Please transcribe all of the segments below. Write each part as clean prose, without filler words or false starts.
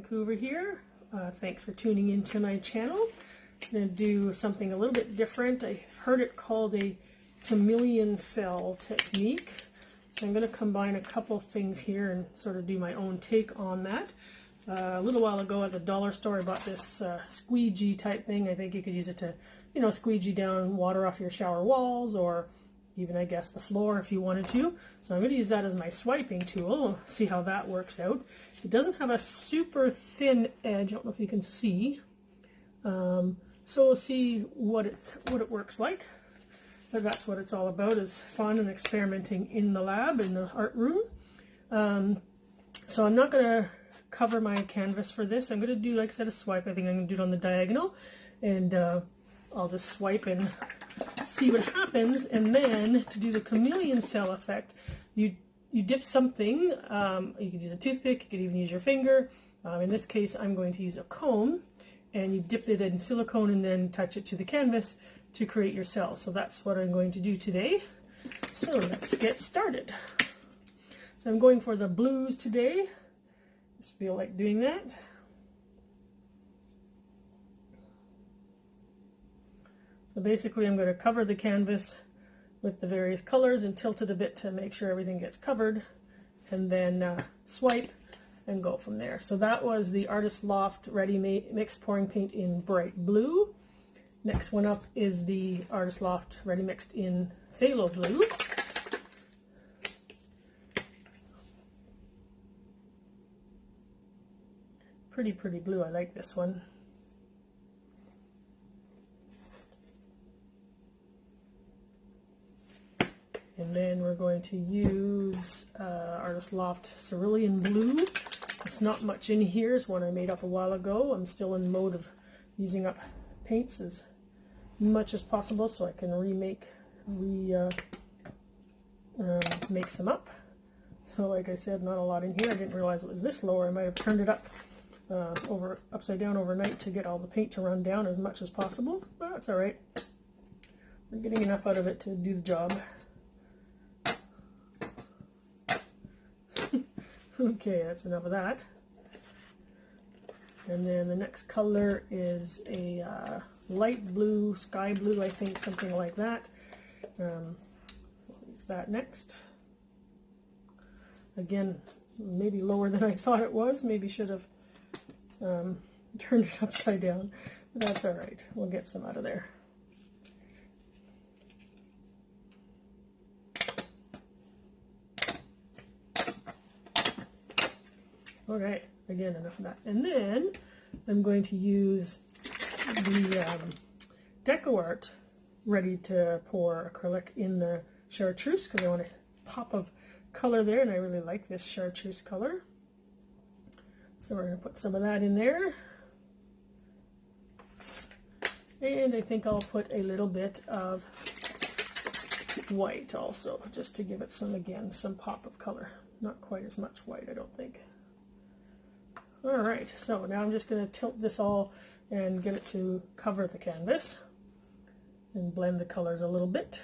Vancouver here. Thanks for tuning into my channel. I'm going to do something a little bit different. I've heard it called a chameleon cell technique. So I'm going to combine a couple things here and sort of do my own take on that. A little while ago at the dollar store I bought this squeegee type thing. I think you could use it to, you know, squeegee down water off your shower walls, or even, I guess, the floor if you wanted to. So I'm going to use that as my swiping tool. See how that works out. It doesn't have a super thin edge. I don't know if you can see. So we'll see what it works like. But that's what it's all about, is fun and experimenting in the lab, in the art room. So I'm not going to cover my canvas for this. I'm going to do, like I said, a swipe. I think I'm going to do it on the diagonal. And I'll just swipe and see what happens. And then to do the chameleon cell effect, you dip something. You could use a toothpick, you could even use your finger. In this case, I'm going to use a comb, and you dip it in silicone and then touch it to the canvas to create your cells. So that's what I'm going to do today. So let's get started. So I'm going for the blues today. Just feel like doing that. So basically I'm going to cover the canvas with the various colors and tilt it a bit to make sure everything gets covered, and then swipe and go from there. So that was the Artist Loft Ready Mix Pouring Paint in Bright Blue. Next one up is the Artist Loft Ready Mixed in Phthalo Blue. Pretty blue. I like this one. And then we're going to use Artist Loft Cerulean Blue. It's not much in here. It's one I made up a while ago. I'm still in mode of using up paints as much as possible so I can make some up. So like I said, not a lot in here. I didn't realize it was this low. I might have turned it up upside down overnight to get all the paint to run down as much as possible. But that's all right. We're getting enough out of it to do the job. Okay, that's enough of that. And then the next color is a light blue, sky blue, I think, something like that. We'll use that next. Again, maybe lower than I thought it was. Maybe should have turned it upside down. But that's all right. We'll get some out of there. Okay, again, enough of that. And then I'm going to use the Deco Art Ready to Pour acrylic in the chartreuse, because I want a pop of color there, and I really like this chartreuse color. So we're going to put some of that in there. And I think I'll put a little bit of white also, just to give it some, again, some pop of color. Not quite as much white, I don't think. Alright, so now I'm just going to tilt this all and get it to cover the canvas and blend the colors a little bit.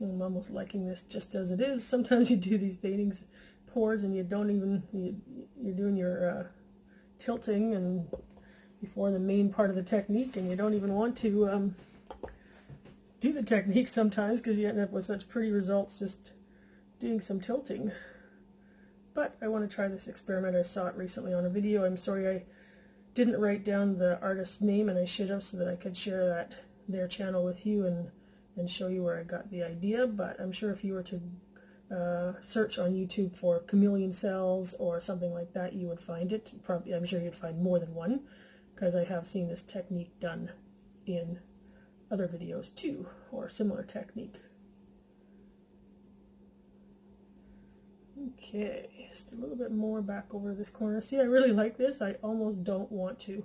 I'm almost liking this just as it is. Sometimes you do these paintings, pours, and you don't even, you're doing your tilting and before the main part of the technique, and you don't even want to do the technique sometimes because you end up with such pretty results just doing some tilting. But I want to try this experiment. I saw it recently on a video. I'm sorry I didn't write down the artist's name, and I should have, so that I could share their channel with you and show you where I got the idea. But I'm sure if you were to search on YouTube for chameleon cells or something like that, you would find it. Probably, I'm sure you'd find more than one, because I have seen this technique done in other videos too, or similar technique. Okay, just a little bit more back over this corner. See, I really like this. I almost don't want to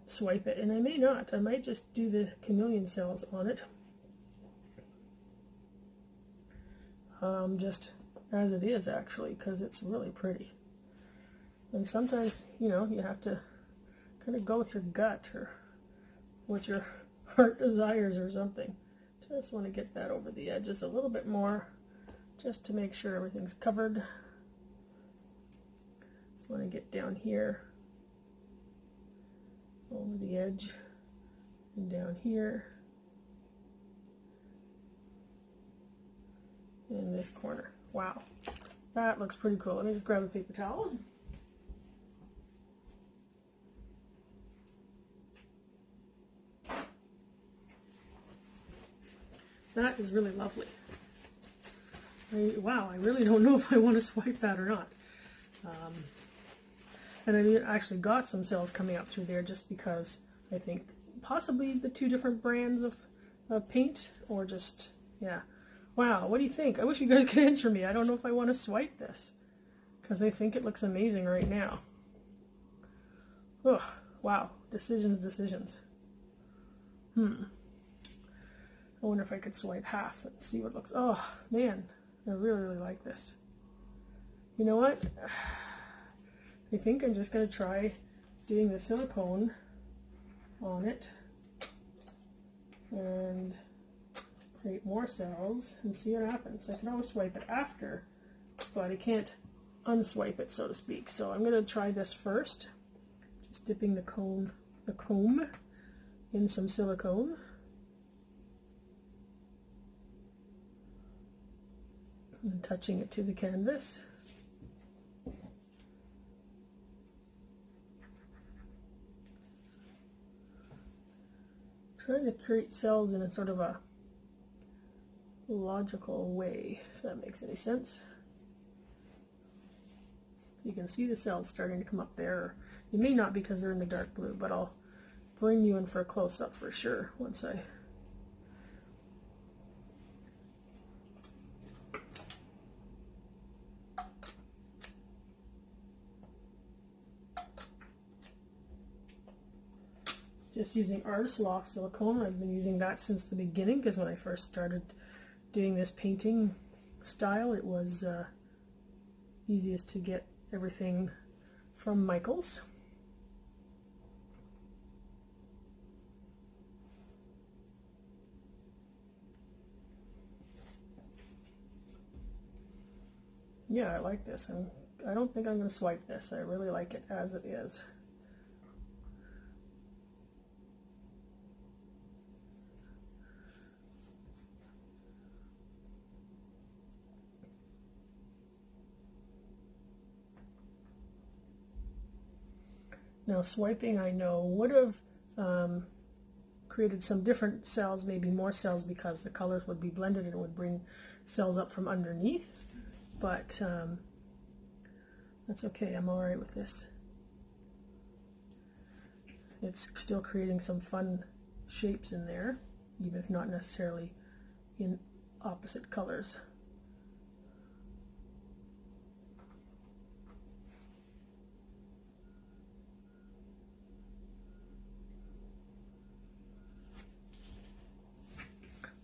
swipe it, and I may not. I might just do the chameleon cells on it. Just as it is, actually, because it's really pretty. And sometimes, you know, you have to kind of go with your gut or what your heart desires or something. Just want to get that over the edges a little bit more, just to make sure everything's covered. Just want to get down here, over the edge, and down here, in this corner. Wow, that looks pretty cool. Let me just grab a paper towel. That is really lovely. Wow, I really don't know if I want to swipe that or not. And I actually got some cells coming up through there just because I think possibly the two different brands of paint, or just, yeah. Wow, what do you think? I wish you guys could answer me. I don't know if I want to swipe this, because I think it looks amazing right now. Ugh, wow, decisions. I wonder if I could swipe half and see what it looks. Oh man, I really like this. You know what? I think I'm just going to try doing the silicone on it and create more cells and see what happens. I can always swipe it after, but I can't unswipe it, so to speak. So I'm going to try this first. Just dipping the comb in some silicone. And touching it to the canvas. Trying to create cells in a sort of a logical way, if that makes any sense. So you can see the cells starting to come up there. You may not because they're in the dark blue, but I'll bring you in for a close-up for sure once I... Just using Artist Lock silicone. I've been using that since the beginning, because when I first started doing this painting style, it was easiest to get everything from Michael's. Yeah, I like this. I don't think I'm going to swipe this. I really like it as it is. Now swiping, I know, would have created some different cells, maybe more cells, because the colors would be blended and it would bring cells up from underneath, but that's okay. I'm alright with this. It's still creating some fun shapes in there, even if not necessarily in opposite colors.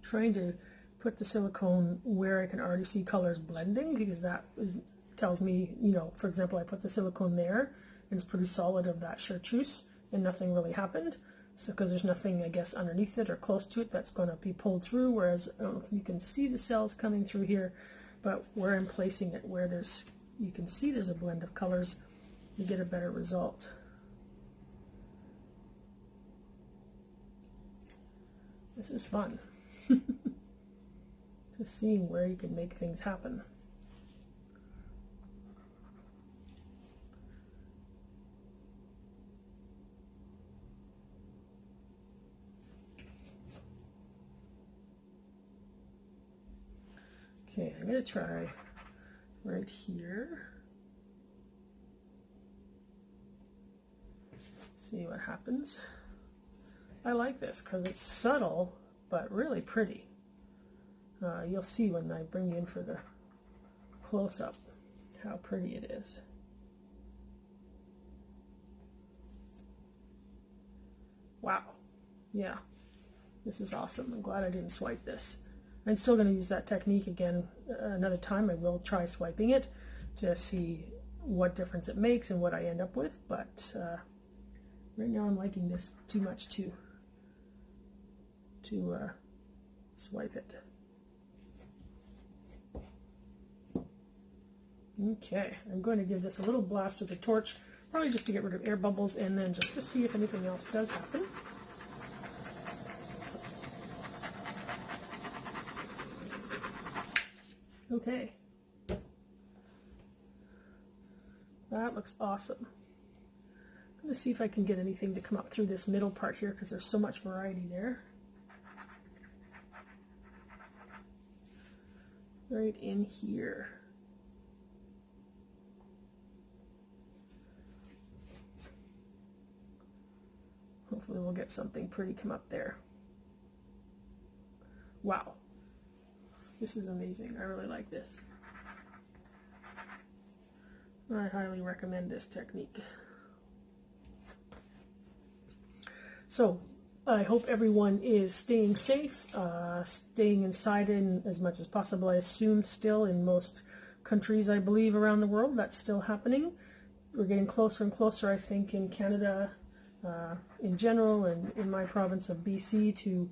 Trying to put the silicone where I can already see colors blending, because that tells me, you know, for example, I put the silicone there and it's pretty solid of that chartreuse and nothing really happened. So because there's nothing, I guess, underneath it or close to it that's going to be pulled through, whereas I don't know if you can see the cells coming through here, but where I'm placing it, where you can see there's a blend of colors, you get a better result. This is fun. Just seeing where you can make things happen. Okay, I'm going to try right here. See what happens. I like this because it's subtle but really pretty. You'll see when I bring you in for the close-up how pretty it is. Wow. Yeah, this is awesome. I'm glad I didn't swipe this. I'm still going to use that technique again another time. I will try swiping it to see what difference it makes and what I end up with, but right now I'm liking this too much too. to swipe it. Okay, I'm going to give this a little blast with a torch, probably just to get rid of air bubbles and then just to see if anything else does happen. Okay, that looks awesome. I'm going to see if I can get anything to come up through this middle part here because there's so much variety there. Right in here. Hopefully we'll get something pretty come up there. Wow. This is amazing. I really like this. I highly recommend this technique. So, I hope everyone is staying safe, staying inside in as much as possible. I assume still in most countries, I believe, around the world, that's still happening. We're getting closer and closer, I think, in Canada in general and in my province of BC to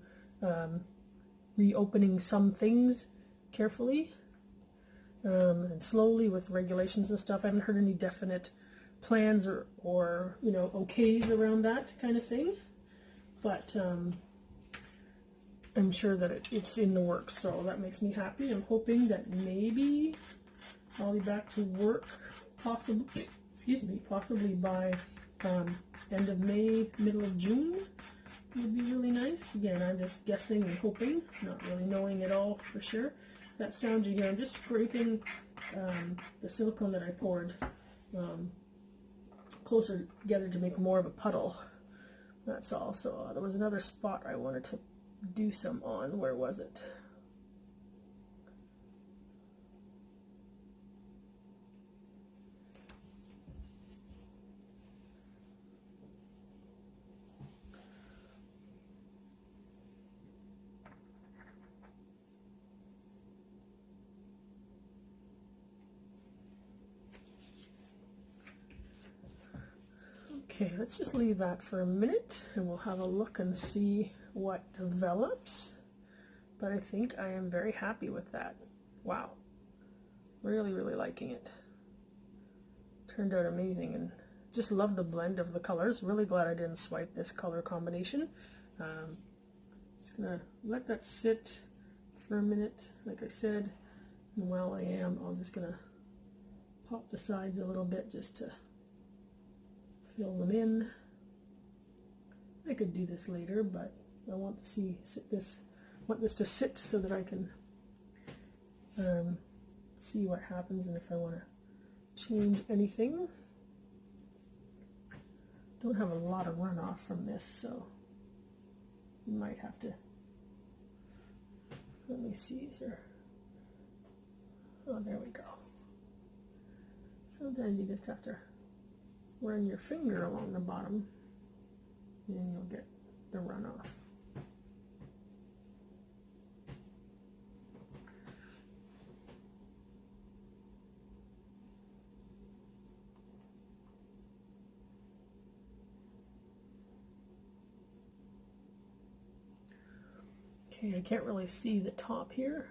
reopening some things carefully and slowly with regulations and stuff. I haven't heard any definite plans or you know, okays around that kind of thing. But I'm sure that it's in the works, so that makes me happy. I'm hoping that maybe I'll be back to work possibly by end of May, middle of June would be really nice. Again, I'm just guessing and hoping, not really knowing at all for sure. That sound you hear, I'm just scraping the silicone that I poured closer together to make more of a puddle. That's all. So there was another spot I wanted to do some on. Where was it? Okay, let's just leave that for a minute and we'll have a look and see what develops. But I think I am very happy with that. Wow. Really, really liking it. Turned out amazing and just love the blend of the colors. Really glad I didn't swipe this color combination. Just gonna let that sit for a minute, like I said. And while I am, I'm just gonna pop the sides a little bit just to fill them in. I could do this later, but I want to want this to sit so that I can see what happens and if I want to change anything. Don't have a lot of runoff from this, so you might have to. Let me see, is there? Oh, there we go. Sometimes you just have to run your finger along the bottom and you'll get the runoff. Okay, I can't really see the top here,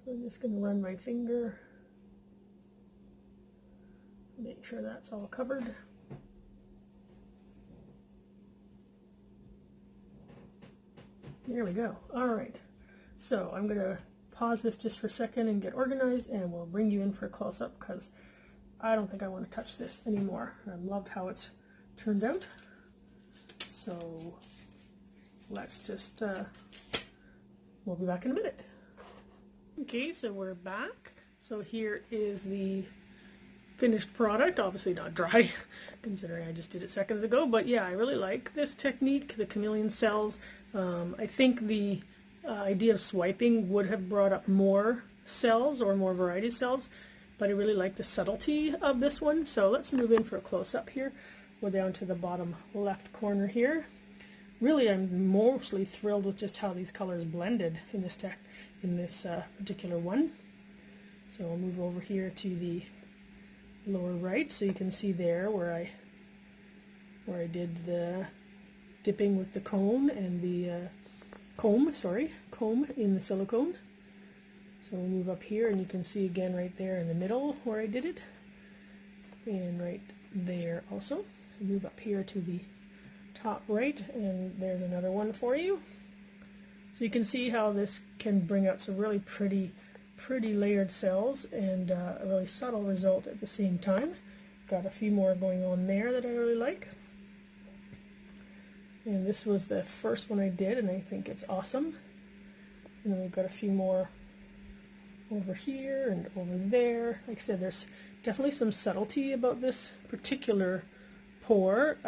so I'm just going to run my finger. Make sure that's all covered. There we go. All right. So I'm going to pause this just for a second and get organized, and we'll bring you in for a close-up because I don't think I want to touch this anymore. I loved how it's turned out. So let's just, we'll be back in a minute. Okay, so we're back. So here is the finished product, obviously not dry considering I just did it seconds ago, but yeah, I really like this technique, the chameleon cells. I think the idea of swiping would have brought up more cells or more variety of cells, but I really like the subtlety of this one. So let's move in for a close-up here. We're down to the bottom left corner here. Really, I'm mostly thrilled with just how these colors blended in this particular one. So we'll move over here to the lower right, so you can see there where I did the dipping with the cone and the comb in the silicone. So we'll move up here, and you can see again right there in the middle where I did it, and right there also. So move up here to the top right, and there's another one for you. So you can see how this can bring out some really pretty layered cells and a really subtle result at the same time. Got a few more going on there that I really like. And this was the first one I did, and I think it's awesome. And then we've got a few more over here and over there. Like I said, there's definitely some subtlety about this particular pour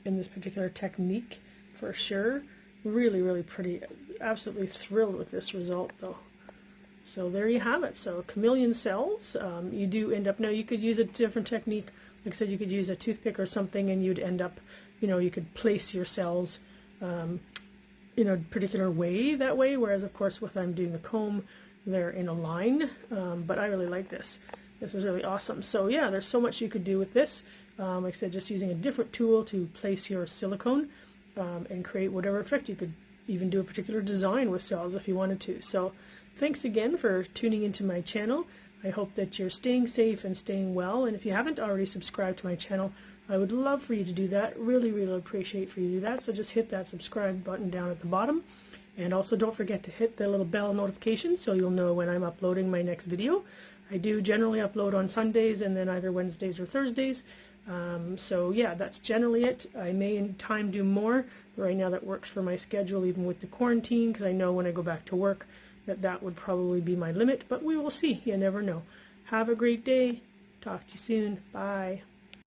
in this particular technique for sure. Really pretty. Absolutely thrilled with this result though. So there you have it. So chameleon cells, you do end up, now you could use a different technique. Like I said, you could use a toothpick or something, and you'd end up, you know, you could place your cells in a particular way that way, whereas of course with I'm doing the comb, they're in a line. But I really like this. This is really awesome. So yeah, there's so much you could do with this. Like I said, just using a different tool to place your silicone and create whatever effect. You could even do a particular design with cells if you wanted to. So thanks again for tuning into my channel. I hope that you're staying safe and staying well, and if you haven't already subscribed to my channel, I would love for you to do that. Really appreciate for you to do that. So just hit that subscribe button down at the bottom, and also don't forget to hit the little bell notification so you'll know when I'm uploading my next video. I do generally upload on Sundays and then either Wednesdays or Thursdays. So yeah, that's generally it. I may in time do more, but right now that works for my schedule even with the quarantine, because I know when I go back to work that would probably be my limit, but we will see. You never know. Have a great day. Talk to you soon. Bye.